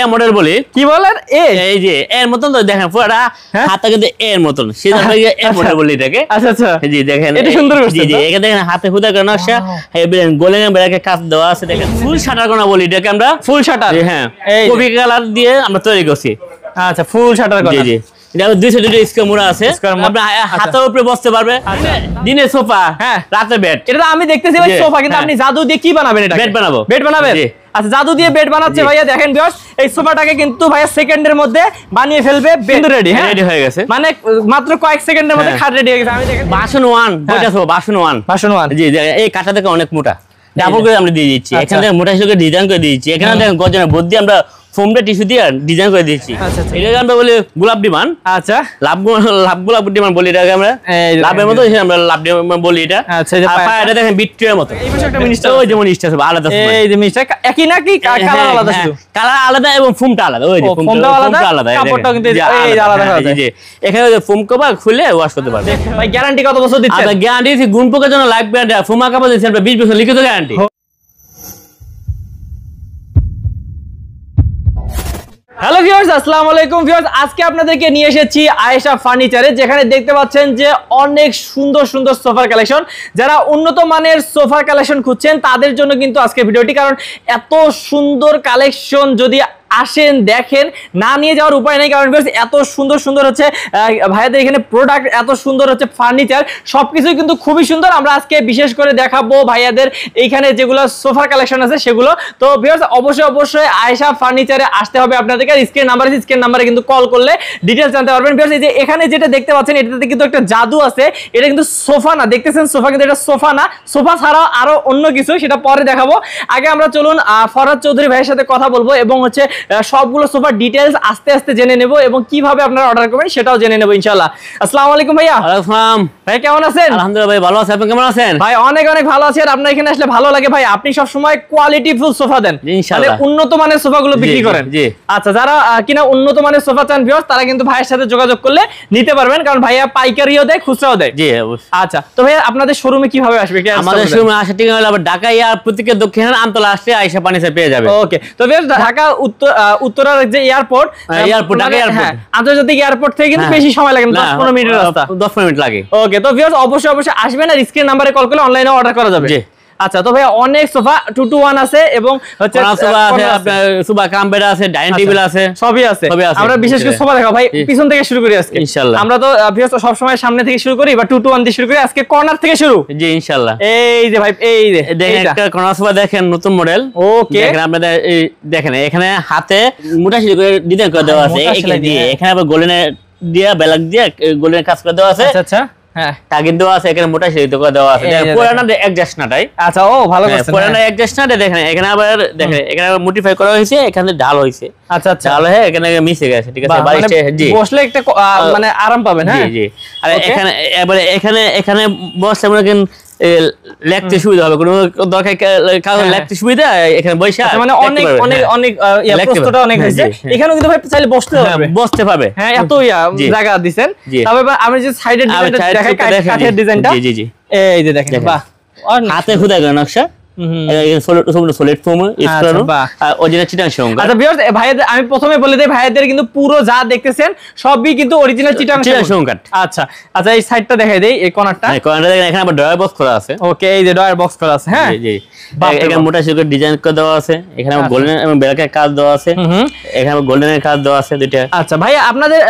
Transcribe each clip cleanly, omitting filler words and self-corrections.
এ model বলি। কি বলেন? এই যে এর মতন তো দেখেন পুরোটা হাতে কিন্তু এর মতন, সেজন্য এ মডেল বলি এটাকে। আচ্ছা আচ্ছা, জি দেখেন এটা সুন্দর করছে। জি জি, এখানে দেখেন হাতে খুদা করে নকশা, গোল্ডেন ব্রেকে কাজ দেওয়া আছে। দেখেন ফুল শাটার কোনা বলি এটাকে আমরা, ফুল শাটার। হ্যাঁ, কফি কালার দিয়ে আমরা তৈরি করছি। আচ্ছা, ফুল শাটার কোনা। জি জি, এটা 202 স্কয়ার মোড়া আছে, আপনি হাতের উপরে বসতে পারবে। দিনে সোফা, হ্যাঁ, রাতে বেড। এটা তো আমি দেখতেছি ভাই সোফা, কিন্তু আপনি জাদু দিয়ে কি বানাবেন? এটা বেড বানাবো। বেড বানাবেন? আচ্ছা, জাদু দিয়ে বেড বানাচ্ছে ভাইয়া। দেখেন ভিউয়ার্স, এই সোফাটাকে কিন্তু ভাইয়া সেকেন্ডের মধ্যে বানিয়ে ফেলবে। বেড রেডি, হ্যাঁ রেডি হয়ে গেছে, মানে মাত্র কয়েক সেকেন্ডের মধ্যে খাট রেডি হয়ে গেছে। আমি দেখেন বাসন 1 বইটা সব বাসন 1 জি, এই কাটা থেকে অনেক মোটা ডাবল করে আমরা দিয়ে দিচ্ছি। এখান থেকে মোটা হিসেবে ডিজাইন করে দিয়েছি। এখানে দেখেন গজনের বদ্দি আমরা ফোমটা টিস্যু দিয়ে ডিজাইন করে দিয়েছি। এটাকে আমরা বলি গোলাপ ডিমান। আচ্ছা, লাভ গোলাপ ডিমান বলি এটাকে আমরা, লাভের মতো আমরা লাভ ডিমান বলি এটা। আচ্ছা, এটা দেখেন বিট্রির মতো। এই পাশে একটা মিনিস্টার, ওই যে মিনিস্টার আছে আলাদা। এই যে মিনিস্টার একই নাকি কালার আলাদা? শুধু কালার আলাদা এবং ফোমটা আলাদা। ওই যে ফোমটা আলাদা, কাপড়টাও কিন্তু এই আলাদা হয়ে যায়। জি, এখানে ফোম কভার খুলে ওয়াশ করতে পারবে। ভাই গ্যারান্টি কত বছর দিচ্ছেন? আচ্ছা, গ্যারান্টি দিচ্ছি গুণ পোকার জন্য লাইফ গ্যারান্টি, ফোমা কাপড় দিচ্ছি আমরা 20 বছর লিখিত গ্যারান্টি। হ্যালো ভিউয়ার্স, আসসালামু আলাইকুম ভিউয়ার্স। আজকে আপনাদেরকে নিয়ে এসেছি আয়েশা ফার্নিচারে, যেখানে দেখতে পাচ্ছেন যে অনেক সুন্দর সুন্দর সোফার কালেকশন। যারা উন্নত মানের সোফার কালেকশন খুঁজছেন তাদের জন্য কিন্তু আজকে ভিডিওটি, কারণ এত সুন্দর কালেকশন যদি আসেন দেখেন, না নিয়ে যাওয়ার উপায় নেই। কারণ এত সুন্দর সুন্দর হচ্ছে ভাইয়াদের এখানে প্রোডাক্ট, এত সুন্দর হচ্ছে ফার্নিচার, সবকিছুই কিন্তু খুবই সুন্দর। আমরা আজকে বিশেষ করে দেখাবো ভাইয়াদের এইখানে যেগুলো সোফার কালেকশন আছে সেগুলো। তো ভিউয়ার্স, অবশ্যই আয়েশা ফার্নিচারে আসতে হবে আপনাদেরকে। স্ক্রিন নাম্বার আছে, স্ক্রিন নাম্বারে কিন্তু কল করলে ডিটেইলস জানতে পারবেন। ভিউয়ার্স, এই যে এখানে যেটা দেখতে পাচ্ছেন এটাতে কিন্তু একটা জাদু আছে। এটা কিন্তু সোফা না, দেখতেছেন সোফা, কিন্তু এটা সোফা না। সোফা ছাড়াও আরো অন্য কিছু, সেটা পরে দেখাবো। আগে আমরা চলুন ফরহাদ চৌধুরী ভাইয়ের সাথে কথা বলবো এবং হচ্ছে সবগুলো সোফার ডিটেইলস আস্তে আস্তে জেনে নেব এবং কিভাবে আপনারা অর্ডার করবেন সেটাও জেনে নেব ইনশাআল্লাহ। আসসালামু আলাইকুম ভাইয়া। ওয়ালাইকুম আসসালাম। ভাই কেমন আছেন? আলহামদুলিল্লাহ ভাই, ভালো আছি। আপনি কেমন আছেন? ভাই অনেক অনেক ভালো আছি। আর আপনার এখানে আসলে ভালো লাগে ভাই, আপনি সব সময় কোয়ালিটি ফুল সোফা দেন, মানে উন্নত মানের সোফাগুলো বিক্রি করেন। জি। আচ্ছা, যারা কিনা উন্নত মানের সোফা চান ভিউয়ার্স, তারা কিন্তু ভাইয়ের সাথে যোগাযোগ করলে নিতে পারবেন, কারণ ভাইয়া পাইকারিও দেয়, খুচরাও দেয়। জি অবশ্যই। আচ্ছা, তো ভাইয়া আপনাদের শোরুমে কিভাবে আসবে? আমাদের শোরুমে আসার ঠিকানা হলো ঢাকা এয়ারপোর্ট থেকে দক্ষিণ আমতলা আসলে আয়েশা ফার্নিচার পেয়ে যাবে। ওকে, তো ভিউয়ার্স, ঢাকা উত্তরার যে এয়ারপোর্ট, ঢাকা এয়ারপোর্ট, আন্তর্জাতিক এয়ারপোর্ট থেকে কিন্তু বেশি সময় লাগে না, 10-15 মিনিটের রাস্তা। 10 মিনিট লাগে। ওকে, তো ভিউয়ার্স অবশ্যই আসবেন, আর স্ক্রিন নাম্বারে কল করলে অনলাইনে অর্ডার করা যাবে। জি। আচ্ছা, তো ভাই অনেক সোফা 2-to-1 আছে এবং হচ্ছে সোফা আছে, আপনার সোফা কামবেড আছে, ডাইনিং টেবিল আছে, সবই আছে। আমরা বিশেষ করে সোফা দেখাবো ভাই, পিছন থেকে শুরু করি আজকে ইনশাআল্লাহ। আমরা তো ভিউয়ার্স সব সময় সামনে থেকে শুরু করি, বা 2-to-1 দিয়ে শুরু করি, আজকে কর্নার থেকে শুরু। জি ইনশাআল্লাহ। এই যে ভাই, এই যে দেখেন একটা কর্নার সোফা, দেখেন নতুন মডেল। ওকে, দেখেন আপনাদের এই দেখেন এখানে হাতে মোটা শিলি করে ডিজাইন করে দেওয়া আছে। এখানে আবার গোল্ডেনের দিয়া বেলাক দিয়া গোল্ডেনের কাজ করে দেওয়া আছে। আচ্ছা আচ্ছা, হ্যাঁ, টাগিন দেওয়া আছে, এখানে মোটা শিলি করে দেওয়া আছে। দেখেন পুরানা অ্যাডজাস্ট নাটাই। আচ্ছা, ও ভালো করছেন। পুরানা অ্যাডজাস্ট নাটা দেখেন, এখানে আবার দেখেন এখানে মডিফাই করা হয়েছে, এখানে ঢাল হয়েছে। আচ্ছা আচ্ছা, ঢাল হয়ে এখানে মিশে গেছে। ঠিক আছে, বাড়িতে জি বসলে একটা মানে আরাম পাবেন। হ্যাঁ জি জি। আর এখানে এবারে এখানে বসলে মনে করেন লেখতে সুবিধা হবে, কোনো দরকার কাগজ লেখতে সুবিধা, এখানে বসে মানে অনেক অনেক অনেক প্রস্তটা অনেক হয়েছে। এখানেও কিন্তু ভাই চাইলে বসতে পারবে। হ্যাঁ, এত জায়গা দিবেন। তবে আমি যে সাইডের ডিজাইনটা দেখাই, কাঠের ডিজাইনটা। জি জি জি, এই যে দেখেন, বাহ, হাতে খোদা করা নকশা, সলিড ফোম অরিজিনাল চিটাং শং। আচ্ছা ভিউয়ার্স, ভাইয়াদের আমি প্রথমে বলে দেই, ভাইয়াদের কিন্তু পুরো যা দেখতেছেন সবই কিন্তু অরিজিনাল চিটাং শং কাট। আচ্ছা আচ্ছা, এই সাইডটা দেখাই দেই, এই কর্নারটা। কর্নারটা দেখেন, এখানে আবার ড্রয়ার বক্স করা আছে। ওকে, এই যে ড্রয়ার বক্স করা আছে। হ্যাঁ জি, এখানে মোটা শিল্পের ডিজাইন করে দেওয়া আছে, এখানে গোল্ডেন এবং ব্ল্যাকের কাজ দেওয়া আছে, এখানে গোল্ডেনের কাজ দেওয়া আছে দুইটা। আচ্ছা ভাই, আপনাদের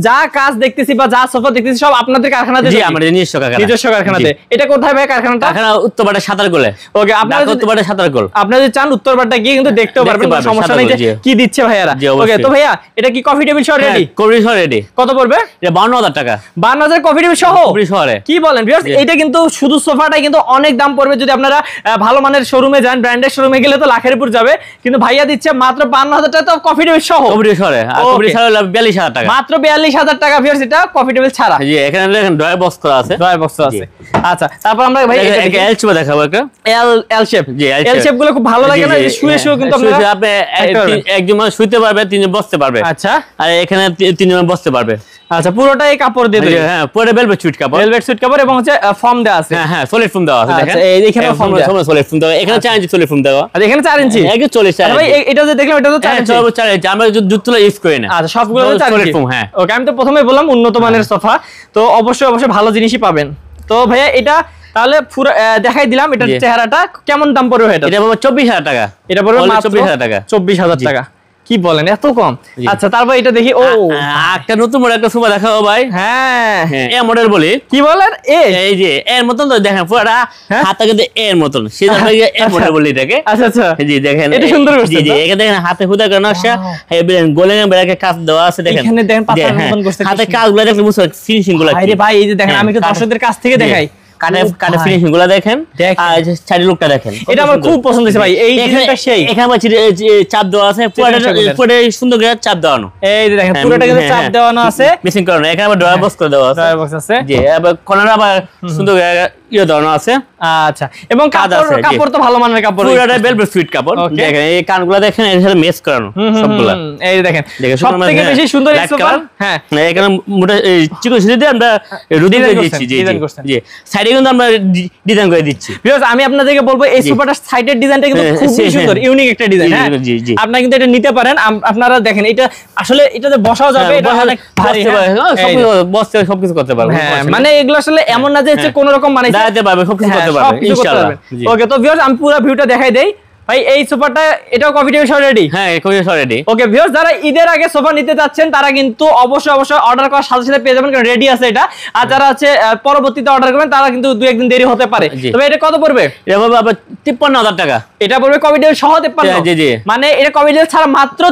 যা কাজ দেখতেছি বা যা সোফা দেখতেছি সব আপনাদের কারখানাতে? জি, আমাদের নিজস্ব কারখানাতে। এটা কোথায় ভাই কারখানাটা? কারখানা উত্তরপাড়া সাতারগোলে। ওকে, আপনারা উত্তরপাড়া সাতারগোল, আপনারা যদি চান উত্তরপাড়া গিয়ে কিন্তু দেখতেও পারবেন, সমস্যা নেই যে কি দিচ্ছে ভাইয়ারা। ওকে, তো ভাইয়া এটা কি কফি টেবিল সহ রেডি? কফি সহ রেডি। কত পড়বে এটা? 52,000 টাকা। 52,000 কফি টেবিল সহ? কফি শহরে। কি বলেন ভিউয়ার্স, এটা কিন্তু শুধু সোফাটাই কিন্তু অনেক দাম পড়বে। যদি আপনারা ভালো মানের শোরুমে যান, ব্র্যান্ডের শোরুমে গেলে তো লাখের উপর যাবে, কিন্তু ভাইয়া দিচ্ছে মাত্র 52,000 টাকা, তো কফি টেবিল সহ। কফি টেবিল শহরে, আর কফি ছাড়া 42,000 টাকা। মাত্র 42,000 টাকা ভিউয়ার্স, এটা কফি টেবিল ছাড়া। জি, এখানে দেখেন ড্রয়ার বক্স করা আছে। ড্রয়ার বক্স আছে। আচ্ছা, তারপর আমরা ভাই এটা এল শেপ দেখাবো, একটা এল শেপ। জি, এল শেপ গুলো খুব ভালো লাগে না, শুয়ে শুয়ে কিন্তু আপনি একজন শুইতে পারবে, তিনজন বসতে পারবে। আচ্ছা, আর এখানে তিনজন বসতে পারবে। আচ্ছা পুরোটাই কাপড় দিয়ে তৈরি। হ্যাঁ পুরো ভেলভেট সুইট কাপড়, ভেলভেট সুইট কাপড় এবং হচ্ছে ফর্ম দেওয়া আছে। হ্যাঁ হ্যাঁ সলিড ফর্ম দেওয়া আছে দেখেন। এই এখানে ফর্ম দেওয়া, সলিড ফর্ম দেওয়া, এখানে 4 ইঞ্চি সলিড ফর্ম দেওয়া। আচ্ছা এখানে 4 ইঞ্চি একদম 40 ভাই এটা যে দেখলাম এটা তো 4 ইঞ্চি। 4 ইঞ্চি আমরা জুতলা ইউজ করি না। আচ্ছা সবগুলো 4 ইঞ্চি। হ্যাঁ ওকে আমি তো প্রথমেই বললাম উন্নত মানের সোফা, তো অবশ্যই ভালো জিনিসই পাবেন। তো ভাইয়া এটা তাহলে পুরো দেখাই দিলাম এটার চেহারাটা, কেমন দাম পড়বে এটা? এটা পড়বে 24000 টাকা। এটা পড়বে মাত্র 24000 টাকা। 24000 টাকা, কি বলেন এত কম? আচ্ছা তারপর এটা দেখি, ও একটা নতুন মডেল একটা সোফা দেখাও ভাই। হ্যাঁ এ মডেল বলি, কি বলেন? এই যে এর মতন তো দেখেন পুরোটা হাতে কিন্তু এর মতন, সেটা এ মডেল বলি এটাকে। আচ্ছা আচ্ছা জি দেখেন এটা সুন্দর করছে। জি জি এখানে দেখেন হাতে হুদা করে নকশা, এই গোল্ডেন ব্যাকে কাজ দেওয়া আছে দেখেন। এখানে দেখেন পাতার মতন করছে, হাতে কাজগুলো দেখলে বুঝতে ফিনিশিং গুলো। আরে ভাই এই যে দেখেন, আমি একটু দর্শকদের কাছ থেকে দেখাই, কাটে ফিনিশিং গুলো দেখেন, আর সাইডের লুকটা দেখেন। এটা আমার খুব পছন্দ হয়েছে ভাই, এই ডিজাইনটা সেই। এখানে চাপ দেওয়া আছে, পুরোটা সুন্দর করে চাপ দেওয়ানো। এই যে দেখেন পুরোটা কিন্তু চাপ দেওয়ানো আছে, মিসিং করানো। এখানে আবার ড্রয়ার বক্স করে দেওয়া আছে, ড্রয়ার বক্স আছে। জি আবার কর্নার আবার সুন্দর করে ইয়ে দেওয়ানো আছে। আচ্ছা এবং কাপড় তো ভালো মানের কাপড়, পুরোটা ভেলভেট সুইট কাপড়। দেখেন এই কানগুলো দেখেন, এর সাথে ম্যাচ করানো সবগুলা। এই দেখেন সবথেকে বেশি সুন্দর এই সোফা। হ্যাঁ এখানে মোটা চিকন সিঁড়ি দিয়ে আমরা রুদিং করে দিচ্ছি। জি জি সাইডে কিন্তু আমরা ডিজাইন করে দিচ্ছি। ভিউয়ার্স আমি আপনাদেরকে বলবো এই সোফাটার সাইডের ডিজাইনটা কিন্তু খুব সুন্দর, ইউনিক একটা ডিজাইন। হ্যাঁ আপনারা কিন্তু এটা নিতে পারেন। আপনারা দেখেন এটা আসলে এটাতে বসাও যাবে, এটা অনেক ভারী, বসতে সবকিছু করতে পারবে। মানে এগুলো আসলে এমন না যে কোন রকম মানে দাঁড়াতে পারবে, সবকিছু করতে পারবে ইনশাআল্লাহ। ওকে তো ভিউয়ার্স আমি পুরো ভিউটা দেখাই দেই ভাই। এই সোফাটা এটাও কফি টেবিল সহ রেডি? হ্যাঁ কফি সহ রেডি। ওকে ভিউয়ার্স যারা ঈদের আগে সোফা নিতে যাচ্ছেন তারা কিন্তু অবশ্যই অর্ডার করার সাথে সাথে পেয়ে যাবেন, কারণ রেডি আছে এটা। আর যারা আছে পরবর্তীতে অর্ডার করবেন তারা কিন্তু 2-1 দিন দেরি হতে পারে। তবে এটা কত পড়বে? এটা পড়বে আবার 53000 টাকা। এটা পড়বে কফি টেবিল সহ 53। জি জি মানে এটা কফি টেবিল ছাড়া মাত্র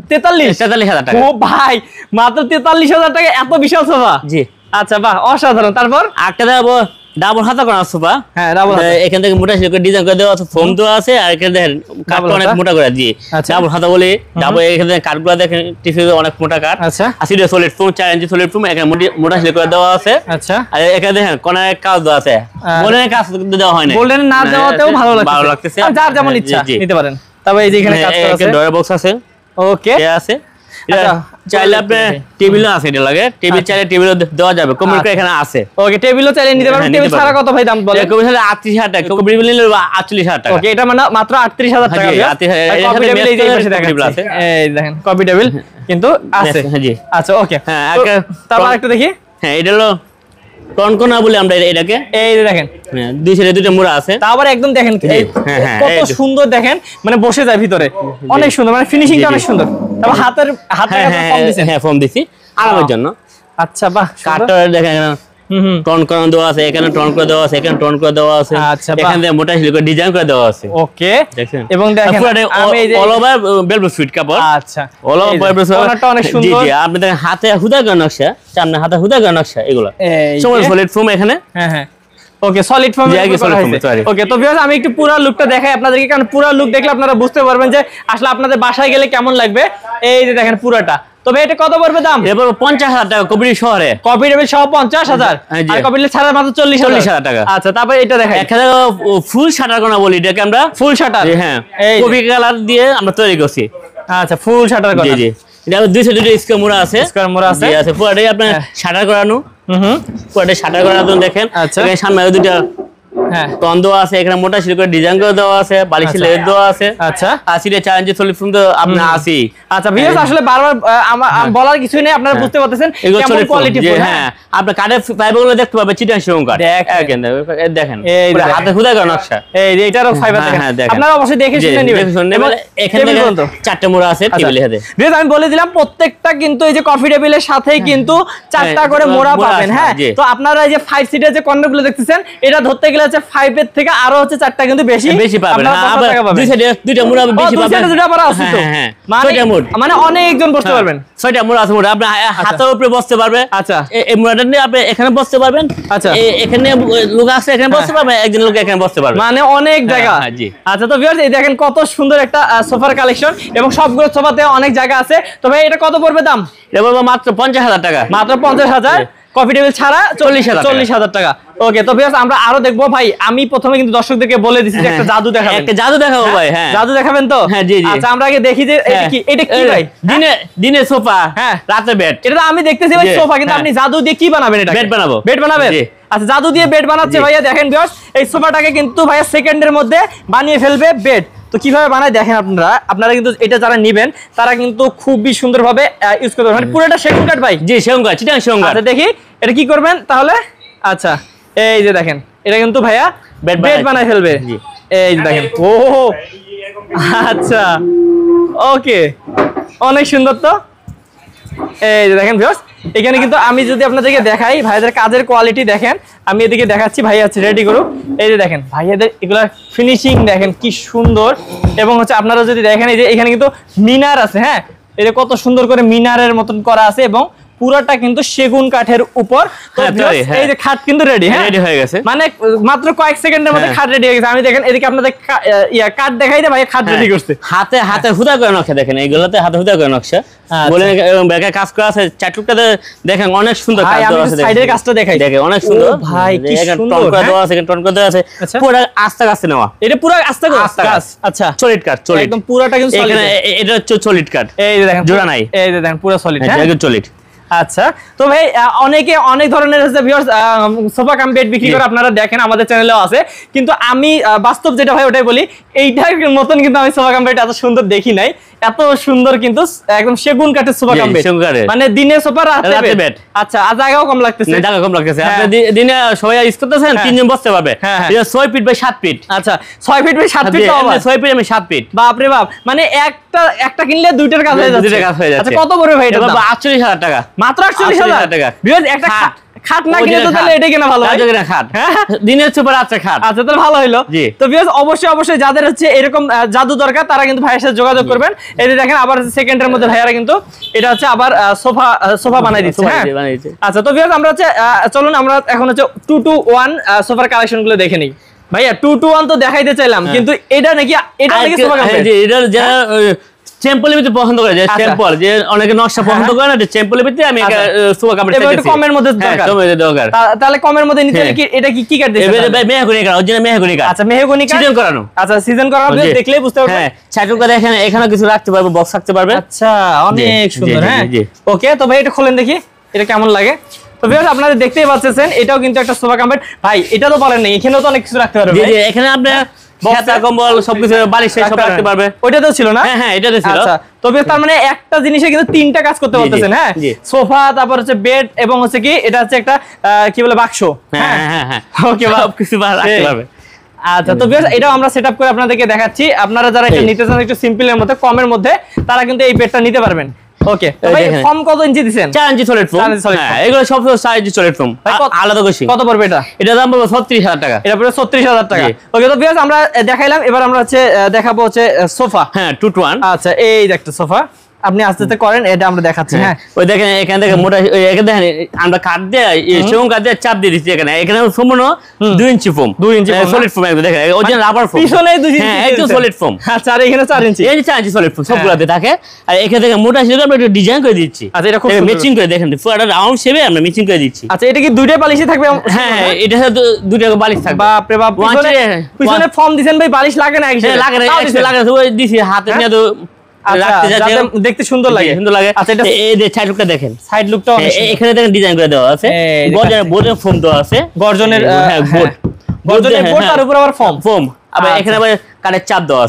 43000 টাকা। ও ভাই মাত্র 43000 টাকা, এত বিশাল সোফা। জি আচ্ছা বাহ অসাধারণ। তারপর একটা দেবো ডাবল হাতা করা সোফা। হ্যাঁ ডাবল হাতা, এখান থেকে মোটা করে ডিজাইন করে দেওয়া আছে, ফোম দেওয়া আছে, আর এখানে দেখেন কাঠটা অনেক মোটা করে। জি ডাবল হাতা বলি, ডাবল এখানে কাঠগুলো দেখেন টিফিন অনেক মোটা কাঠ। আচ্ছা আসলে সলিড ফোম 4 ইঞ্চি সলিড ফোম, এখানে মোটা করে দেওয়া আছে। আচ্ছা আর এখানে দেখেন কোনায় কাজ দেওয়া আছে, গোল্ডেনের কাজ কিন্তু দেওয়া হয় না। গোল্ডেন না দেওয়াতেও ভালো লাগছে, যার যেমন ইচ্ছা নিতে পারেন। তবে এই যে এখানে কাজ করা আছে, ডয়ার বক্স আছে। ওকে আছে চাইলে আপনি টেবিলও আছে, এটা লাগে টেবিল চাইলে টেবিলও দেওয়া যাবে, কম্পিউটার এখানে আছে। ওকে টেবিলও চাইলে নিতে পারবেন। টেবিল ছাড়া কত ভাই দাম বলেন? কম্পিউটার 38000 টাকা, কম্পিউটার নিলে 48000 টাকা। ওকে এটা মানে মাত্র 38000 টাকা। কপি টেবিল এই যে পাশে দেখাচ্ছে, এই দেখেন কপি টেবিল কিন্তু আছে। জি আচ্ছা ওকে হ্যাঁ তারপর একটু দেখি। হ্যাঁ এটা হলো টনকোনা বলে আমরা এটাকে। এই যে দেখেন দুই সাইডে দুটো মোড়া আছে, তারপর একদম দেখেন কত সুন্দর, দেখেন মানে বসে যায় ভিতরে, অনেক সুন্দর, মানে ফিনিশিংটা অনেক সুন্দর। তারপর হাতের ফর্ম দিয়েছেন? হ্যাঁ ফর্ম দিছি আরামের জন্য। আচ্ছা বাহ কাটটা দেখেন টন করা দেওয়া আছে, এখানে টন করে দেওয়া আছে, এখানে টন করে দেওয়া আছে, এখানে মোটা সিলিকন ডিজাইন করে দেওয়া আছে। ওকে দেখেন এবং দেখেন আমি এই যে অল ওভার ভেলভেট সুইট কাপড়। আচ্ছা অল ওভার ভেলভেট সুইট, ওনাটা অনেক সুন্দর। জি জি আপনি দেখেন হাতে হুদা করে নকশা, সামনে হাতে হুদা করে নকশা, এগুলো সমান সলিড ফোম এখানে। হ্যাঁ হ্যাঁ ওকে সলিড ফর্ম। ওকে তো ভিউয়ার্স আমি একটু পুরো লুকটা দেখাই আপনাদেরকে, কারণ পুরো লুক দেখলে আপনারা বুঝতে পারবেন যে আসলে আপনাদের বাসায় গেলে কেমন লাগবে। এই যে দেখেন পুরোটা। তবে এটা কত পড়বে দাম? এবার 50000 টাকা কবির শহরে, কপি টেবিল সহ 50000, আর কপি টেবিল ছাড়া মাত্র 40000 টাকা। আচ্ছা তারপর এটা দেখাই, এখানে ফুল শাটার কোনা বলি এটাকে আমরা, ফুল শাটার। হ্যাঁ কপি কালার দিয়ে আমরা তৈরি করছি। আচ্ছা ফুল শাটার কোনা। জি জি এটা দুই সাইডে দুটো স্কয়ার মোড়া আছে, স্কয়ার মোড়া আছে। জি আছে পুরোটাই আপনার শাটার করানো। পুরোটাই শাটার করানো দেখেন। এখানে সামনে দুটো হ্যাঁ টন দেওয়া আছে, এখানে মোটা সিল করে ডিজাইন করে দেওয়া আছে, বালিশের লেয়ার দেওয়া আছে। আচ্ছা আসলে 4 ইঞ্চি সলিড ফোম তো আপনি আসি। আচ্ছা ভিউয়ার্স আসলে বারবার বলার কিছুই নেই, আপনারা বুঝতে পারতেছেন কেমন কোয়ালিটি। হ্যাঁ আপনি কাঠের ফাইবারগুলো দেখতে পাবেন, চিটাং শিরং কাঠ দেখেন, হাতে খুদা করা নকশা। এই যে এটারও ফাইবার দেখেন, আপনারা অবশ্যই দেখে শুনে নেবেন। এবং এখানে 4টা মোড়া আছে টেবিলের সাথে। ভিউয়ার্স আমি বলে দিলাম প্রত্যেকটা কিন্তু এই যে কফি টেবিলের সাথেই কিন্তু 4টা করে মোড়া পাবেন। হ্যাঁ তো আপনারা এই যে 5 সিটের যে কর্নারগুলো দেখতেছেন, এটা ধরতে গেলে হচ্ছে 5 এর থেকে আরো হচ্ছে 4টা কিন্তু বেশি পাবেন। দুই সাইডে দুইটা মোড়া বেশি পাবেন, দুইটা মোড়া আছে তো, মানে অনেকজন বসতে পারবেন। 6টা মোড়া আছে, মোড়া আপনি হাতের উপরে বসতে পারবে। আচ্ছা এই মোড়াটা নিয়ে আপনি এখানে বসতে পারবেন। আচ্ছা এখানে লোক আছে, এখানে বসতে পারবে, একজন লোক এখানে বসতে পারবে, মানে অনেক জায়গা। আচ্ছা তো ভিউয়ার্স এই দেখেন কত সুন্দর একটা সোফার কালেকশন, এবং সবগুলো সোফাতে অনেক জায়গা আছে। তো ভাই এটা কত পড়বে দাম? এটা বলবো মাত্র 50000 টাকা। মাত্র 50000। কফি টেবিল ছাড়া 40,000 টাকা। ওকে, তো ভিউয়ার্স আমরা আরো দেখবো ভাই। আমি প্রথমে কিন্তু দর্শকদেরকে বলে দিছি যে একটা জাদু দেখাবেন। একটা জাদু দেখাবো ভাই। হ্যাঁ, জাদু দেখাবেন তো? হ্যাঁ, জি জি। আচ্ছা, আমরা আগে দেখি যে এটা কি ভাই? দিনে সোফা, হ্যাঁ, রাতে বেড। এটা তো আমি দেখতেছি ভাই সোফা, কিন্তু আপনি জাদু দিয়ে কি বানাবেন? এটা বেড বানাবো। বেড বানাবেন? আচ্ছা, জাদু দিয়ে বেড বানাচ্ছে ভাইয়া। দেখেন ভিউয়ার্স, এই সোফাটাকে কিন্তু ভাইয়া সেকেন্ডের মধ্যে বানিয়ে ফেলবে বেড। তো কিভাবে বানায় দেখেন আপনারা কিন্তু এটা যারা নেবেন তারা কিন্তু খুবই সুন্দরভাবে ইউজ করতে পারবেন। পুরোটা সেগুন কাঠ ভাই? জি, সেগুন কাঠ, চিটাং সেগুন কাঠ। আচ্ছা, দেখি এটা কি করবেন তাহলে। আচ্ছা, এই যে দেখেন, এটা কিন্তু ভাইয়া বেড বানায় ফেলবে। এই যে দেখেন, ও আচ্ছা, ওকে, অনেক সুন্দর। তো এই যে দেখেন ভিউয়ার্স, এখানে কিন্তু আমি যদি আপনাদেরকে দেখাই ভাইয়াদের কাজের কোয়ালিটি দেখেন, আমি এদিকে দেখাচ্ছি, ভাইয়া আছে রেডি করুক। এই যে দেখেন ভাইয়াদের এগুলা ফিনিশিং দেখেন কি সুন্দর। এবং হচ্ছে আপনারা যদি দেখেন এই যে এখানে কিন্তু মিনার আছে। হ্যাঁ, এটা কত সুন্দর করে মিনারের মতন করা আছে এবং পুরোটা কিন্তু সেগুন কাঠের উপর। তো এই যে খাট কিন্তু রেডি। হ্যাঁ, রেডি হয়ে গেছে, মানে মাত্র কয়েক সেকেন্ডের মধ্যে খাট রেডি হয়ে গেছে। আমি দেখেন এদিকে আপনাদের কাঠ দেখাই দে ভাই, খাট রেডি করছে হাতে হুদা করে নকশা। দেখেন এইগুলোতে হাতে হুদা করে নকশা বলে ব্যাকে কাজ করা আছে। চাটুকটাতে দেখেন অনেক সুন্দর কাজ দেওয়া আছে। সাইডের কাজটা দেখাই, দেখেন অনেক সুন্দর ভাই, কি সুন্দর টন করে দেওয়া আছে, টন করে দেওয়া আছে। পুরো আস্তে আস্তে নেওয়া, এটা পুরো আস্তে কাজ। আচ্ছা, সলিড কাঠ, সলিড একদম পুরোটা কিন্তু এখানে এটা হচ্ছে সলিড কাঠ। এই যে দেখেন জোড়া নাই, এই যে দেখেন পুরো সলিড। হ্যাঁ, একদম সলিড। আচ্ছা, তো ভাই অনেকে অনেক ধরনের ভিউয়ার্স সোফা কাম বেড বিক্রি করে, আপনারা দেখেন আমাদের চ্যানেলেও আছে। কিন্তু আমি বাস্তব যেটা ভাই ওটাই বলি, এইটার মতন কিন্তু আমি সোফা কাম বেড এত সুন্দর দেখি নাই। এত সুন্দর কিন্তু একদম সেগুন কাঠের সোফা কাম বেড, মানে দিনে সোফা রাতে বেড। আচ্ছা, আর জায়গাও কম লাগতেছে। জায়গা কম লাগতেছে। আপনি দিনে সবাই ইউজ করতেছেন, তিনজন বসতে পারবে। এটা 6 ফিট বাই 7 ফিট। আচ্ছা, 6 ফিট বাই 7 ফিট, 6 ফিট আমি 7 ফিট। বাপ রে বাপ, মানে একটা কিনলে দুইটার কাজ হয়ে যাচ্ছে। আচ্ছা, কত পড়বে ভাই এটা? 48,000 টাকা, মাত্র 48,000 টাকা। ভিউয়ার্স, একটা খাট না কিনে তো তাহলে এটা কেনা ভালো হয়। খাট দিনের সুপার রাতে খাট। আচ্ছা, তাহলে ভালো হলো। তো ভিউয়ার্স, অবশ্যই যাদের হচ্ছে এরকম জাদু দরকার তারা কিন্তু ভাইয়ের সাথে যোগাযোগ করবেন। এই যে দেখেন, আবার সেকেন্ডের মধ্যে ভাইয়ারা কিন্তু এটা হচ্ছে আবার সোফা বানাই দিচ্ছে। হ্যাঁ, আচ্ছা, তো ভিউয়ার্স আমরা হচ্ছে চলুন আমরা এখন হচ্ছে 2-to-1 সোফার কালেকশন গুলো দেখে নিই। ভাইয়া 2-to-1 তো দেখাইতে চাইলাম, কিন্তু এটা নাকি সোফা কাম বেড? এটা যারা টেম্পলের ভিতরে পছন্দ করে, যে টেম্পল, যে অনেকে নকশা পছন্দ করে না, যে টেম্পলের ভিতরে আমি সোফা কাম বেড চাইছি। একটু কমের মধ্যে দরকার। তাহলে কমের মধ্যে নিতে কি এটা কি কাঠ দিয়েছে? ভাই মেহগনি কাঠ, অরিজিনাল মেহগনি কাঠ। আচ্ছা, মেহগনি কাঠ, সিজন করানো। আচ্ছা, সিজন করানো, দেখলেই বুঝতে পারবেন। হ্যাঁ, চাটুকা দেখেন, এখানে কিছু রাখতে পারবে, বক্স রাখতে পারবে। আচ্ছা, অনেক সুন্দর। হ্যাঁ, ওকে, তো ভাই এটা খোলেন দেখি এটা কেমন লাগে। তো ভিউয়ার্স, আপনারা দেখতেই পাচ্ছেন এটাও কিন্তু একটা সোফা কাম বেড। ভাই এটা তো বলেন না, এখানেও তো অনেক কিছু রাখতে পারবে। জি, এখানে আপনি খাতা, কম্বল সবকিছু, বালিশ সব রাখতে পারবে। ওইটাতেও ছিল না? হ্যাঁ, এটাতে ছিল। আচ্ছা, তবে তার মানে একটা জিনিসে কিন্তু তিনটা কাজ করতে পারতেছেন। হ্যাঁ, সোফা, তারপর হচ্ছে বেড, এবং হচ্ছে কি এটা হচ্ছে একটা কি বলে বাক্স। হ্যাঁ, ওকে, সবকিছু রাখতে পারবে। আচ্ছা, তো ভিউয়ার্স, এটাও আমরা সেটআপ করে আপনাদেরকে দেখাচ্ছি। আপনারা যারা এটা নিতে চান একটু সিম্পলের মধ্যে, কমের মধ্যে, তারা কিন্তু এই বেডটা নিতে পারবেন। ওকে, ভাই ফর্ম কত ইঞ্চি দিবেন? 4 ইঞ্চি সলিড ফোম। হ্যাঁ, এগুলো সব 4 ইঞ্চি সলিড ফোম, আলাদা করে। কত পড়বে এটা? এটা দাম পড়বে 36,000 টাকা। এটা পড়বে 36,000 টাকা। ওকে, তো ভিউয়ার্স আমরা দেখাইলাম, এবার আমরা হচ্ছে দেখাবো হচ্ছে সোফা। হ্যাঁ, 2-to-1। আচ্ছা, এই যে একটা সোফা, আপনি আস্তে আস্তে করেন, এটা আমরা দেখাচ্ছি। হ্যাঁ, ওই দেখেন এখান থেকে মোটা, এখানে দেখেন আমরা কাট দিয়ে সেগুন কাট দিয়ে চাপ দিয়ে দিচ্ছি। এখানে সম্পূর্ণ 2 ইঞ্চি ফোম, 2 ইঞ্চি সলিড ফোম। একদম দেখেন অরিজিনাল রাবার ফোম, পিছনে 2 ইঞ্চি। হ্যাঁ, একদম সলিড ফোম। আচ্ছা, আর এখানে 4 ইঞ্চি, এই যে 4 ইঞ্চি সলিড ফোম সবগুলোতে থাকে। আর এখানে দেখেন মোটা ছিল, আমরা একটু ডিজাইন করে দিচ্ছি। আচ্ছা, এটা খুব ম্যাচিং করে দেখেন, পুরোটা রাউন্ড শেপে আমরা ম্যাচিং করে দিচ্ছি। আচ্ছা, এটা কি দুইটা বালিশই থাকবে? হ্যাঁ, এটা দুইটা বালিশ থাকবে। বাপ রে বাপ, পিছনে ফর্ম দিবেন ভাই, বালিশ লাগে না? লাগে না, লাগে না, ওই দিছি হাতে নিয়ে তো দেখতে সুন্দর লাগে। আচ্ছা, এই যে সাইড লুকটা দেখেন, সাইড লুকটা এখানে দেখেন ডিজাইন করে দেওয়া আছে, বোর্ডের ফোম দেওয়া আছে, গর্জনের বোর্ড, তার উপর আবার ফোম। আবার এখানে আবার কাঠের চাপ দেওয়া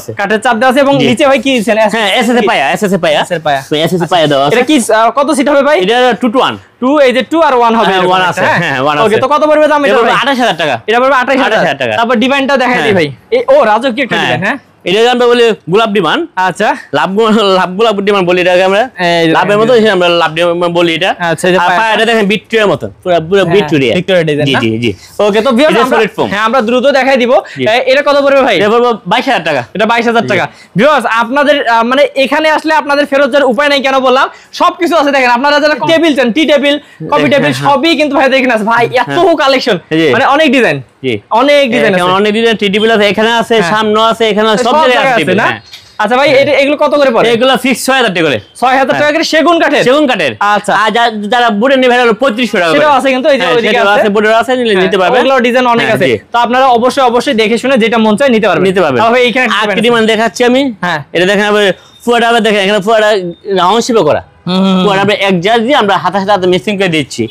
আছে, এবং নিচে ভাই কি দিবেন? হ্যাঁ, এসএসএ পায়া দেওয়া আছে। এটা কি কত সিট হবে ভাই? এটা 2-to-1, 2, এই যে 2 আর 1 হবে। 1 আছে। হ্যাঁ, 1 আছে। ওকে, তো কত পড়বে দাম? এটা 28,000 টাকা। এটা পড়বে 28,000 টাকা। তারপর ডিজাইনটা দেখাই দিই ভাই। ও রাজকীয় একটা ডিজাইন। হ্যাঁ, এটা আমরা বলি গোলাপ ডিমান। আচ্ছা, লাভ গোলাপ ডিমান বলি এটাকে আমরা, লাভের মতো আমরা লাভ ডিমান বলি এটা। আচ্ছা, এটা দেখেন ভিক্টোরিয়ার মতো, পুরো ভিক্টোরিয়া ডিজাইন। জি জি। ওকে, তো ভিউয়ার্স হ্যাঁ, আমরা দ্রুত দেখাই দিব। এটা কত পড়বে ভাই? এটা পড়বে 22,000 টাকা। এটা 22,000 টাকা। ভিউয়ার্স, আপনাদের মানে এখানে আসলে আপনাদের ফেরত যাওয়ার উপায় নাই। কেন বললাম? সবকিছু আছে। দেখেন, আপনারা যারা টেবিল চান, টি টেবিল, কফি টেবিল, সবই কিন্তু ভাই দেখেন আছে। ভাই এত কালেকশন, মানে অনেক ডিজাইন, অনেক ডিজাইন আছে, অনেক ডিজাইন। টি টেবিল আছে, এখানে আছে, সামনে আছে, এখানে সব জায়গায় আছে না? আচ্ছা ভাই এগুলো কত করে পড়ে? এগুলো ফিক্স 6000 টাকা করে। 6000 টাকা করে সেগুন কাঠের। আচ্ছা, আর যারা বুড়ে নেবে 3500 টাকা। সেটাও আছে কিন্তু এই যে ওইদিকে আছে বুড়ে আছে, নিতে পারবে। ওগুলো ডিজাইন অনেক আছে, তো আপনারা অবশ্যই দেখে শুনে যেটা মন চায় নিতে পারবেন। তাহলে এইখানে আকৃতি মান দেখাচ্ছি আমি। হ্যাঁ, এটা দেখেন ফুয়াটা দেখেন, এখানে ফুয়াটা রাউন্ড শেপে করা। আমরা এক জাজ দিয়ে আমরা হাতে মেশিং করে দিচ্ছি।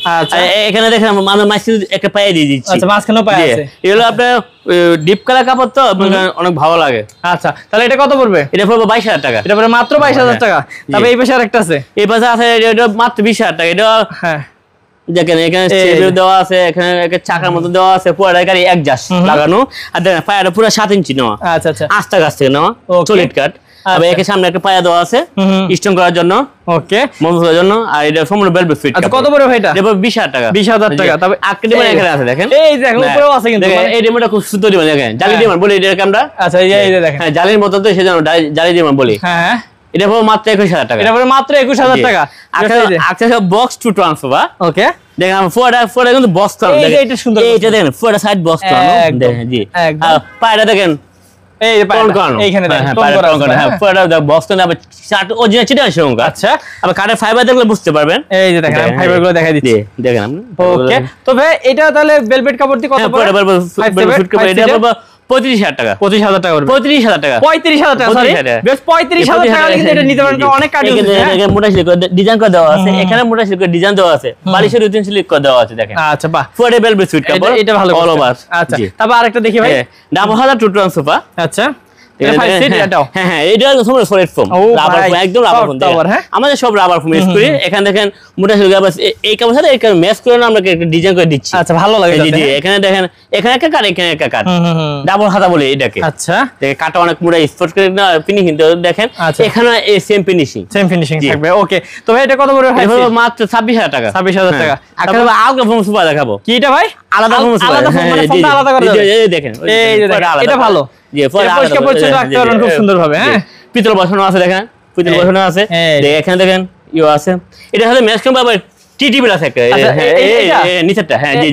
এখানে দেখেন আমরা মাছ একটা পায়ে দিয়ে দিচ্ছি। আচ্ছা, মাঝখানেও পায়ে আছে। এগুলো আপনার ডিপ কালার কাপড় তো অনেক ভালো লাগে। আচ্ছা, তাহলে এটা কত পড়বে? এটা পড়বে 22000 টাকা। এটা পড়বে মাত্র 22000 টাকা। তবে এই পাশে আরেকটা আছে, এই পাশে আছে এটা মাত্র 20000 টাকা। এটা হ্যাঁ দেখেন, এখানে চেপে দেওয়া আছে, এখানে একটা চাকার মতো দেওয়া আছে, পুরো গাড়ি এক জাস লাগানো। আর দেখেন পায়াটা পুরো 7 ইঞ্চি নেওয়া। আচ্ছা আচ্ছা, আস্তা গাছ থেকে নেওয়া, সলিড কাট। আবার এর সামনে একটা পায়া দেওয়া আছে স্ট্রং করার জন্য, ওকে, মজবুত করার জন্য। আর এটা সম্পূর্ণ ভেলভেট ফিট। আচ্ছা, কত বড় ভাই এটা? এটা 20000 টাকা। 20000 টাকা। তবে আকৃতি মানে এখানে আছে দেখেন, এই দেখেন উপরেও আছে কিন্তু। এই ডিমটা খুব সুন্দর ডিম, দেখেন জালি ডিম বলি এটাকে আমরা। আচ্ছা, এই যে দেখেন, হ্যাঁ জালির মতো তো, সেজন্য জালি ডিম বলি। হ্যাঁ, এটা পড়বে মাত্র 21000 টাকা। এটা পড়বে মাত্র 21000 টাকা। আচ্ছা, বক্স টু ট্রান্সফার। ওকে, দেখেন ফুয়াটা কিন্তু বক্স ট্রান্সফার। দেখেন এটা সুন্দর, এইটা দেখেন ফুয়াটা সাইড বক্স ট্রান্সফার দেখেন। জি, পায়রা দেখেন এই যে এইখানে দেখেন টোন করা আছে। হ্যাঁ, ফুয়াটা বক্স ট্রান্সফার আবার চার্ট অরিজিনাল চিটা আছে। আচ্ছা, আবার কাঠের ফাইবার দেখলে বুঝতে পারবেন। এই যে দেখেন, আমি ফাইবারগুলো দেখাই দিচ্ছি, দেখেন আপনি। ওকে, তো ভাই এটা তাহলে ভেলভেট কাপড় দিয়ে কত পড়বে? ভেলভেট কাপড় এটা পড়বে 35000 টাকা। 25000 টাকা। 35000 টাকা। 35000 টাকা, সরি বেশ 35000 টাকা কিন্তু এটা নিতে পারেন। অনেক কাট আছে, এখানে মোটা সিল্ক ডিজাইন করে দেওয়া আছে, এখানে মোটা সিল্ক ডিজাইন দেওয়া আছে, বালিশের উতিন সিল্ক করে দেওয়া আছে দেখেন। আচ্ছা, বাহ, ফুয়ারে ভেলভেট সুইট কাপড়, এটা ভালো অল ওভার। আচ্ছা, তারপর আরেকটা দেখি ভাই, ডাবল হাজার টু ট্রান সোফা। আচ্ছা, এটা 5 সিট এটাও। হ্যাঁ, এটা সম্পূর্ণ সলিড ফোম, রাবার ফোম, একদম রাবার ফোম। আমাদের সব রাবার ফোম ইউজ করি। এখানে দেখেন মোটা সিল্ক এই কাপড়ের সাথে এই ম্যাচ করে আমরা একটা ডিজাইন করে দিচ্ছি। আচ্ছা, ভালো লাগে। জি, এখানে দেখেন, এখানে একটা কাট, এখানে একটা কাট, ডাবল হাতা বলে এটাকে। আচ্ছা, দেখেন কাটা অনেক মোটা স্পট করে না ফিনিশিং দেখেন। এখানে এই সেম ফিনিশিং থাকবে। ওকে, তো ভাই এটা কত বড় হয়? মাত্র 26000 টাকা। 26000 টাকা। আচ্ছা, আলাদা ফোম সুপা দেখাবো। কি এটা ভাই? আলাদা ফোম সুপা, আলাদা ফোম, মানে ফোমটা আলাদা করে দেবে। এই দেখেন, এই যে দেখেন, এটা ভালো। জি, পরিষ্কার পরিচ্ছন্ন রাখতে পারবেন খুব সুন্দর ভাবে। হ্যাঁ, পিতল বসানো আছে দেখেন, পিতল বসানো আছে। এখানে দেখেন ইও আছে। এটা হচ্ছে ম্যাচ করব আবার টিটিবি আছে একটা। এই নিচেরটা, হ্যাঁ জি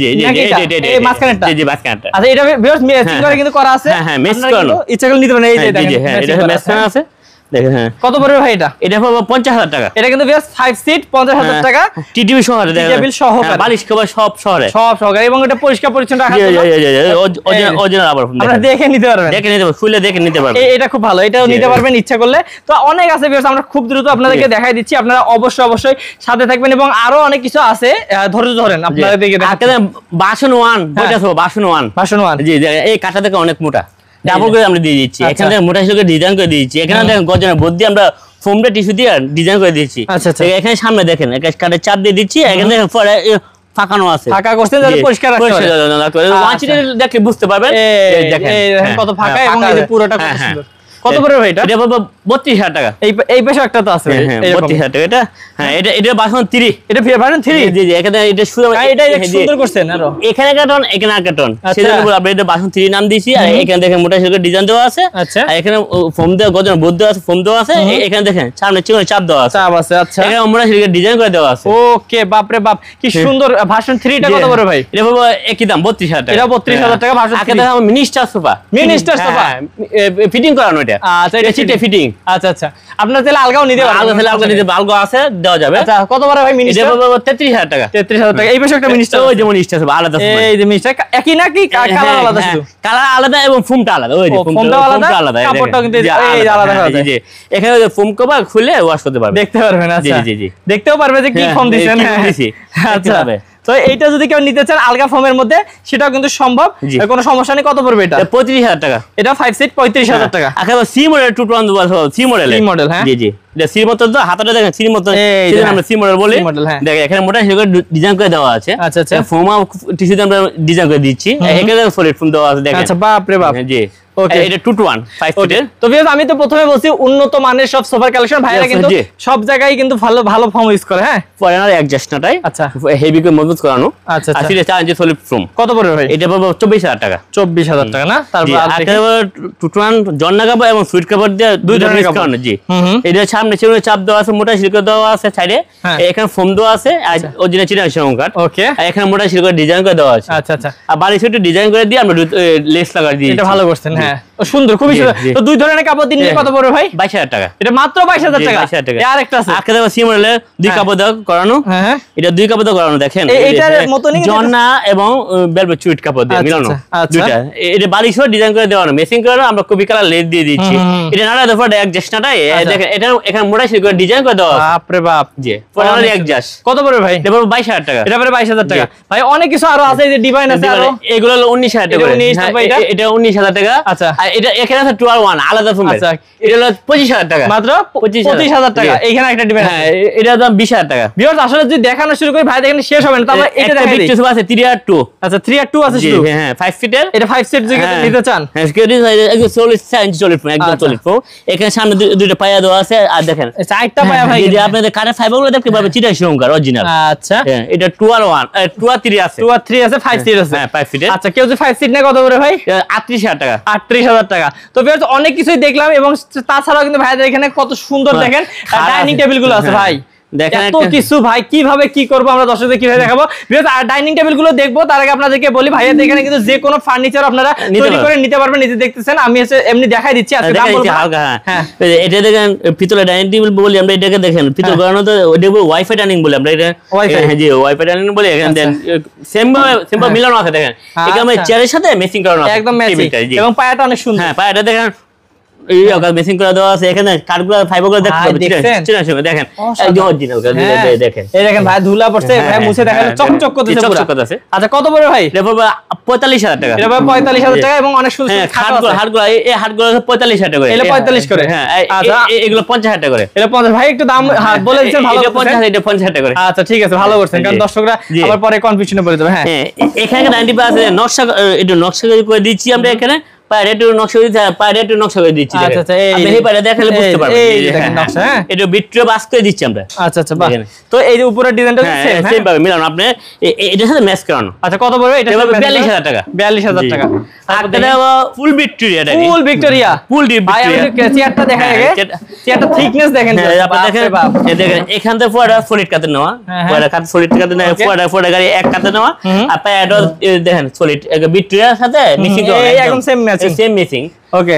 এই মাঝখানেরটা। জি, মাঝখানেরটা। আচ্ছা, এটা ভিউয়ার্স ম্যাচিং করে কিন্তু করা আছে। হ্যাঁ, ম্যাচ করানো, ইচ্ছা করলে নিতে পারেন। এই যে দেখেন, হ্যাঁ, এটা ম্যাচ করা আছে দেখেন। হ্যাঁ, কত পড়বে ভাই এটা? এটা পড়বে 50000 টাকা। এটা কিন্তু ভিউয়ার্স 5 সিট 50000 টাকা। টিটিবি সহকারে দেখেন, টিটিবি সহকারে, বালিশ কভার সব সহকারে, এবং এটা পরিষ্কার পরিচ্ছন্ন রাখা আছে। অরিজিনাল রাবার ফোম, আপনারা দেখে নিতে পারবেন, খুলে দেখে নিতে পারবেন। এটা খুব ভালো, এটাও নিতে পারবেন ইচ্ছা করলে। তো অনেক আছে ভিউয়ার্স, আমরা খুব দ্রুত আপনাদেরকে দেখাই দিচ্ছি, আপনারা অবশ্যই সাথে থাকবেন। এবং আরো অনেক কিছু আছে, ধৈর্য ধরেন আপনাদেরকে দেখাচ্ছি। বাসন 1 বইটা আছে, বাসন 1 জি, এই কাটা থেকে অনেক মোটা ডাবল করে আমরা দিয়ে দিচ্ছি। এখানে দেখেন মোটা হিসেবে ডিজাইন করে দিয়েছি। এখানে দেখেন গজনের বদ্দি আমরা ফোমটা টিস্যু দিয়ে ডিজাইন করে দিচ্ছি। আচ্ছা, এখানে সামনে দেখেন কাঠের চাপ দিয়ে দিচ্ছি। এখানে দেখেন ফাঁকানো আছে, ফাঁকা করছেন যাতে পরিষ্কার রাখতে পারেন। ওয়াচিটা দেখলে বুঝতে পারবেন। দেখেন কত ফাঁকা, এবং এই যে পুরোটা কত সুন্দর। কত পড়বে ভাই এটা? এটা পড়বে 32000 টাকা। এই পাশে একটা তো আছে, 32000 টাকা। এটা হ্যাঁ, এটা বাসন 3, এটা ভার্সন 3। জি, এখানে এটা এটা সুন্দর করছেন আরো। এখানে কাটন, এখানে কাটন, সেজন্য আমরা এটা বাসন 3 নাম দিয়েছি। আর এখানে দেখেন মোটা সিল্কের ডিজাইন দেওয়া আছে। আচ্ছা, আর এখানে ফোম দেওয়া, গজন বোর্ড দেওয়া আছে, ফোম দেওয়া আছে। এখানে দেখেন সামনে চিকন চাপ দেওয়া আছে। আচ্ছা, এখানে মোটা সিল্কের ডিজাইন করে দেওয়া আছে। ওকে, বাপ রে বাপ, কি সুন্দর। ভার্সন 3 টা কত বড় ভাই? এটা পড়বে একই দাম 32000 টাকা। এটা 32000 টাকা ভার্সন 3। দেখেন মিনিস্টার সোফা, ফিটিং করানো এটা। আচ্ছা, এটা সিটে ফিটিং। আচ্ছা, আপনার তাহলে আলগাও নিতে পারবেন। আলগা নিতে আলগা আছে, দেওয়া যাবে। আচ্ছা, কত বড় ভাই মিনিস্টার? এটা পড়বে 33000 টাকা। 33000 টাকা। এই পাশে একটা মিনিস্টার, ওই যে মিনিস্টার সোফা আলাদা। এই যে মিনিস্টার একই নাকি কালার আলাদা? শুধু কালার আলাদা এবং ফোমটা আলাদা। ওই যে ফোমটা আলাদা, কাপড়টাও কিন্তু এই আলাদা করা যায়। জি, এখানে ওই ফোম কভার খুলে ওয়াশ করতে পারবে, দেখতে পারবেন। আচ্ছা, জি, দেখতেও পারবে যে কি ফোম দিবেন। আচ্ছা, তো এইটা যদি কেউ নিতে চান আলগা ফোমের মধ্যে, সেটাও কিন্তু সম্ভব, কোনো সমস্যা নেই। কত পড়বে এটা? 35000 টাকা। এটা 5 সিট 35000 টাকা। একেবারে সি মডেল 221 সি মডেল। হ্যাঁ, জি, এটা সি মতো তো হাতাটা দেখেন, সি মতো, সেজন্য আমরা সি মডেল বলি। দেখেন এখানে মোটা হিসেবে ডিজাইন করে দেওয়া আছে। আচ্ছা, ফোমা টিস্যুতে আমরা ডিজাইন করে দিচ্ছি। এখানে সলিড ফোম দেওয়া আছে দেখেন। আচ্ছা, বাপ রে বাপ। জি, ওকে, এটা 2-1 5 ফিটের। তো ভিউয়ার্স, আমি তো প্রথমে বলছি উন্নত মানের সব সোফার কালেকশন, ভাইরা কিন্তু সব জায়গায় কিন্তু ভালো ফোম ইউজ করে। হ্যাঁ, ফরেনার অ্যাডজাস্ট নাটাই। আচ্ছা, হেভি করে মজবুত করানো। আচ্ছা, আর সিটে 4 ইঞ্চি সলিড ফোম। কত পড়বে ভাই? এটা পড়বে 24000 টাকা। 24000 টাকা না? তারপর একেবারে 2-1 জন্না কাপড় এবং সুইট কাপড় দিয়ে দুই ধরনের ডিসকাউন্ট। জি, এটা সামনে চিকন চাপ দেওয়া আছে, মোটা সিল্ক দেওয়া আছে সাইডে। এখানে ফোম দেওয়া আছে, আর অরিজিনাল চিনা সেরকম কাট। ওকে, আর এখানে মোটা সিল্ক ডিজাইন করে দেওয়া আছে। আচ্ছা, আর বালিশ একটু ডিজাইন করে দিয়ে আমরা লেস লাগা দিয়েছি। এটা ভালো করছেন। হ্যাঁ, সুন্দর, খুবই সুন্দর। তো দুই ধরনের কাপড় দিন কত পড়বে ভাই? 22,000 টাকা। এটা মাত্র 22,000 টাকা। 22,000 টাকা। আর একটা আছে আজকে দেখো সিমরেলে দুই কাপড় দাও করানো। হ্যাঁ এটা দুই কাপড় দাও করানো, দেখেন এটার মতনই জন্না এবং ভেলভেট সুইট কাপড় দিয়ে মিলানো দুইটা। এটা বালিশও ডিজাইন করে দেওয়া, মেসিং করানো, আমরা কপি কালার লেস দিয়ে দিচ্ছি। এটা নাড়া দফা অ্যাডজাস্ট নাটাই দেখেন, এটা এখানে মোটা সিল করে ডিজাইন করে দেওয়া। বাপ রে বাপ, জি পরানো অ্যাডজাস্ট। কত পড়বে ভাই? এটা পড়বে 22,000 টাকা। এটা পড়বে 22,000 টাকা। ভাই অনেক কিছু আরো আছে, এই যে ডিভাইন আছে আরো, এগুলো হলো 19,000 টাকা। এটা 19,000 টাকা। আচ্ছা আর এটা এখানে আছে 12 আলাদা ফর্মেট। আচ্ছা এটা হলো 25,000 টাকা। মাত্র 25,000 টাকা। এইখানে একটা ডিভাইন আছে, এটা দাম 20,000 টাকা। ভিউয়ার্স আসলে যদি দেখানো শুরু করি ভাই দেখেন শেষ হবে না, তাহলে এটা দেখাই দিই। কিছু আছে 3R2। আচ্ছা 3R2 আছে শুধু। হ্যাঁ 5 ফিটের। এটা 5 সেট যদি নিতে চান। হ্যাঁ সিকিউরিটি একদম সলিড সাইজ সলিড ফোম, একদম সলিড ফোম। এখানে সামনে দুইটা পায়া দেওয়া আছে, আর দেখেন চারটা পায়া ভাই। যদি আপনাদের কারে ফাইবারগুলো দেখতে পাবেন চিটাই শঙ্কার অরিজিনাল। আচ্ছা হ্যাঁ এটা 2R1 2R3 আছে। 2R3 আছে, 5 সিট আছে। হ্যাঁ 5 ফিটের। আচ্ছা কেউ যদি 5 সিট নেয় কত করে ভাই? 38,000 টাকা। 38,000 টাকা। তো ভিউয়ার্স অনেক কিছুই দেখলাম, এবং তাছাড়াও কিন্তু ভাইদের এখানে কত সুন্দর দেখেন ডাইনিং টেবিল গুলো আছে ভাই। দেখেন এত কিছু ভাই, কিভাবে কি করব আমরা দর্শকদের কিভাবে দেখাবো। ভিউয়ার্স আর ডাইনিং টেবিল গুলো দেখবো তার আগে আপনাদেরকে বলি ভাইয়া এখানে কিন্তু যে কোনো ফার্নিচার আপনারা তৈরি করে নিতে পারবেন। নিজে দেখতেছেন, আমি এমনি দেখাই দিচ্ছি। আজকে দাম বলবো হালকা। হ্যাঁ এটা দেখেন পিতলের ডাইনিং টেবিল বলি আমরা, এটাকে দেখেন পিতল গড়ানো, তো ওটা ওয়াইফাই ডাইনিং বলি আমরা। এটা হ্যাঁ জি ওয়াইফাই ডাইনিং বলি। এখানে দেন সেম ভাবে মিলানো আছে, দেখেন এখানে চেয়ারের সাথে ম্যাচিং করানো আছে, একদম ম্যাচিং, এবং পায়াটা অনেক সুন্দর। হ্যাঁ পায়াটা দেখেন এই মেসিং করে দেওয়া আছে। এখানে কাঠগুলো ফাইবারগুলো দেখতে পাবেন, দেখেন একদম অরিজিনাল দেখেন। এই দেখেন ভাই ধুলা পড়ছে, ভাই মুছে দেখালে চকচক করতেছে পুরো। আচ্ছা কত পড়বে ভাই? এটা পড়বে 45,000 টাকা। এটা পড়বে 45,000 টাকা, এবং অনেক সুন্দর হাড়গুলো এই হাড়গুলো 45,000 টাকা করে। এটা 45 করে। হ্যাঁ আচ্ছা এগুলো 50,000 টাকা করে। এটা 50 ভাই একটু দাম বলে দিচ্ছেন ভালো। এটা 50,000, এটা 50,000 টাকা করে। আচ্ছা ঠিক আছে, ভালো করছেন, কারণ দর্শকরা আবার পরে কনফিউশনে পড়ে যাবে। হ্যাঁ এখানে 90 আছে নকশা, একটু নকশা করে দিচ্ছি আমরা। এখানে পায়রেটু নকশা করে দিচ্ছি। আচ্ছা আচ্ছা আপনি এই পায়রে দেখালে বুঝতে পারবেন। এই দেখেন নকশা। হ্যাঁ এটা বিট্রিও বাস করে দিচ্ছি আমরা। আচ্ছা আচ্ছা বাহ। তো এই যে উপরের ডিজাইনটা সেম ভাবে মিলানো, আপনি এটার সাথে ম্যাচ করানো। আচ্ছা কত পড়বে? এটা 42,000 টাকা। 42,000 টাকা। আপনারা ফুল ভিক্টোরিয়া, ফুল ভিক্টোরিয়া, ফুল ডিপ ভাই আমি চেয়ারটা দেখাই আগে। চেয়ারটা থিকনেস দেখেন, আপনি দেখেন এই দেখেন এখান থেকে পুরো সলিড কাটে নেওয়া, পুরো কাট সলিড কাটে নেওয়া, পুরো গাড়ি এক কাটে নেওয়া। আর পায়াটা দেখেন সলিড ভিক্টোরিয়ার সাথে মিক্সিং করা, একদম সেম ম্যাচিং, সেম মিক্সিং। ওকে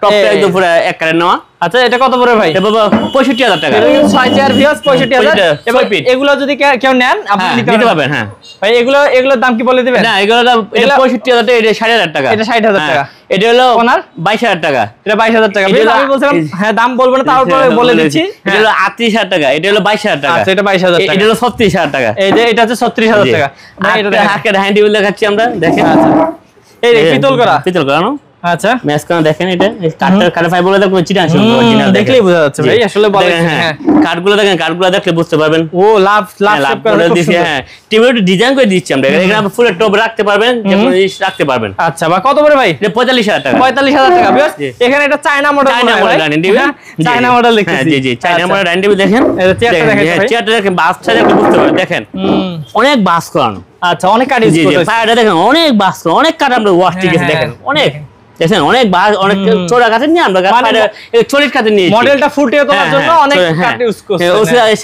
টপটা একদম পুরো এক কাটে নেওয়া। আচ্ছা এটা কত পড়বে ভাই? এটা বাবা 65,000 টাকা। 6 চেয়ার ভিউয়ার্স 65,000। এবং এগুলো যদি কেউ নেন আপনি নিতে পারবেন। হ্যাঁ ভাই এগুলোর দাম কি বলে দিবেন? না এগুলোর দাম এটা 65,000 টাকা, এটা 60,000 টাকা। এটা 60,000 টাকা। এটা হলো ওনার 22,000 টাকা। এটা 22,000 টাকা। আমি বলছিলাম হ্যাঁ দাম বলবো না, তারপরে বলে দিচ্ছি। এটা হলো 38,000 টাকা, এটা হলো 22,000 টাকা। আচ্ছা এটা 22,000 টাকা। এটা হলো 36,000 টাকা। এই যে এটা হচ্ছে 36,000 টাকা। ভাই এটা হাকের হ্যান্ডেল দেখাচ্ছি আমরা, দেখেন। আচ্ছা এই পিতল করানো। আচ্ছা ম্যাচ করা দেখেন, এটা কাঠের ফাইবারগুলো দেখুন চিটা আছে অরিজিনাল, দেখলেই বোঝা যাচ্ছে ভাই আসলে বলে। হ্যাঁ কাঠগুলো দেখেন, কাঠগুলো দেখলে বুঝতে পারবেন। ও লাভ শেপ করে দিয়েছি। হ্যাঁ টিমের ডিজাইন করে দিচ্ছি আমরা। এখানে ফুল টপ রাখতে পারবেন, যে কোনো জিনিস রাখতে পারবেন। আচ্ছা বা কত করে ভাই? এটা 45,000 টাকা। 45,000 টাকা। ভিউয়ার্স এখানে এটা China model, dining table, China model লিখতেছি। জি জি চায়না মডেল ডাইনিং টেবিল দেখেন। এটা চেয়ারটা দেখেন, চেয়ারটা দেখেন, বাসটা দেখলে বুঝতে পারবেন। দেখেন অনেক বাস করানো। আচ্ছা অনেক কাট ইউজ করতেছে। পায়াটা দেখেন অনেক বাস করানো, অনেক কাট আমরা ওয়াশ ঠিক আছে দেখেন, অনেক দেখেন অনেক বাস, অনেক চোরা কাছে নিয়ে আমরা চল্লিশ কাছে নিয়ে মডেলটা ফুটিয়ে তোলার জন্য অনেক কাট ইউজ করছে।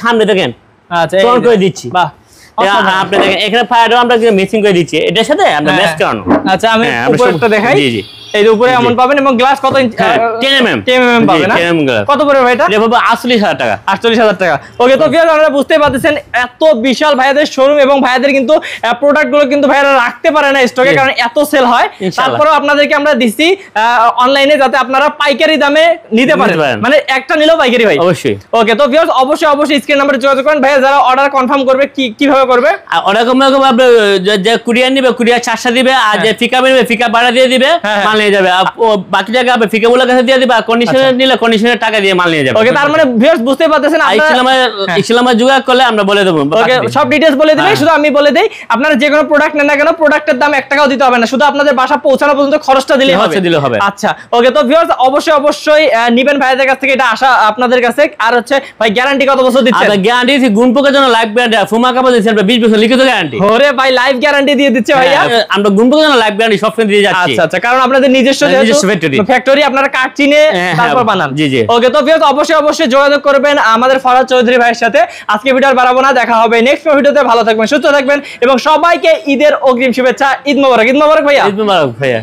সামনে দেখেন আচ্ছা টোন করে দিচ্ছি। বাহ আপনি দেখেন এখানে ফায়ারও আমরা মেসিং করে দিচ্ছি, এটার সাথে আমরা ম্যাচ করানো। আচ্ছা আমি উপরেরটা দেখাই। জি জি এই উপরে এমন পাবেন, এবং গ্লাস কত ইঞ্চি? 10 mm পাবেন না? কত পড়বে ভাই এটা? এটা পাবে 48,000 টাকা। 48,000 টাকা। ওকে তো ভিউয়ার আপনারা বুঝতে পারতেছেন এত বিশাল ভাইয়াদের শোরুম, এবং ভাইয়াদের কিন্তু প্রোডাক্ট গুলো কিন্তু ভাইয়ারা রাখতে পারে না স্টকে, কারণ এত সেল হয়। তারপরেও আপনাদেরকে আমরা দিচ্ছি অনলাইনে, যাতে আপনারা পাইকারি দামে নিতে পারেন, মানে একটা নিলেও পাইকারি ভাই। অবশ্যই। ওকে তো ভিউয়ার্স অবশ্যই স্ক্রিন নাম্বারে যোগাযোগ করেন। ভাইয়া যারা অর্ডার কনফার্ম করবে কিভাবে করবে? অর্ডার কনফার্ম আপনি যে কুরিয়ার নিবে কুরিয়ার চার্জটা দিবে, আর যে পিকআপ নিবে পিকআপ ভাড়া দিয়ে দিবে, মাল নিয়ে যাবে। বাকি টাকা আপনি ফিকাবুলের কাছে দিয়ে দিবা, কন্ডিশনার নিলে কন্ডিশনের টাকা দিয়ে মাল নিয়ে যাবে। ওকে তার মানে ভিউয়ার্স বুঝতে পারতেছেন, ইসলামে যোগাযোগ করলে আমরা বলে দেব। ওকে সব ডিটেইলস বলে দিবেন, শুধু আমি বলে দেই আপনারা যে কোনো প্রোডাক্ট নেন না কেন প্রোডাক্টের দাম 1 টাকাও দিতে হবে না, শুধু আপনাদের বাসা পৌঁছানো পর্যন্ত খরচটা দিলেই হবে। আচ্ছা ওকে তো ভিউয়ার্স অবশ্যই নিবেন ভাইদের কাছ থেকে, এটা আশা আপনাদের কাছে। আর হচ্ছে ভাই গ্যারান্টি কত বছর দিচ্ছেন? আচ্ছা গ্যারান্টি দিছি গুণপোকার জন্য লাইফ গ্যারান্টি, ফুমা কাপড় দিছি আমরা 20 বছর লিখিত গ্যারান্টি। ওরে ভাই লাইফ গ্যারান্টি দিয়ে দিচ্ছে ভাইয়া। আমরা গুণপোকার জন্য লাইফ গ্যারান্টি সবসময় দিয়ে যাচ্ছি। আচ্ছা কারণ আপনাদের নিজস্ব ফ্যাক্টরি, আপনারা কাঠ চিনে তারপর বানান। জি জি ওকে তো ভিউয়ার্স অবশ্যই যোগাযোগ করবেন আমাদের ফরহাদ চৌধুরী ভাইয়ের সাথে। আজকে ভিডিও আর বাড়াবো না, দেখা হবে নেক্সট ভিডিওতে। ভালো থাকবেন, সুস্থ থাকবেন, এবং সবাইকে ঈদের অগ্রিম শুভেচ্ছা। ঈদ মোবারক। ঈদ মোবারক ভাইয়া। ঈদ মোবারক ভাইয়া।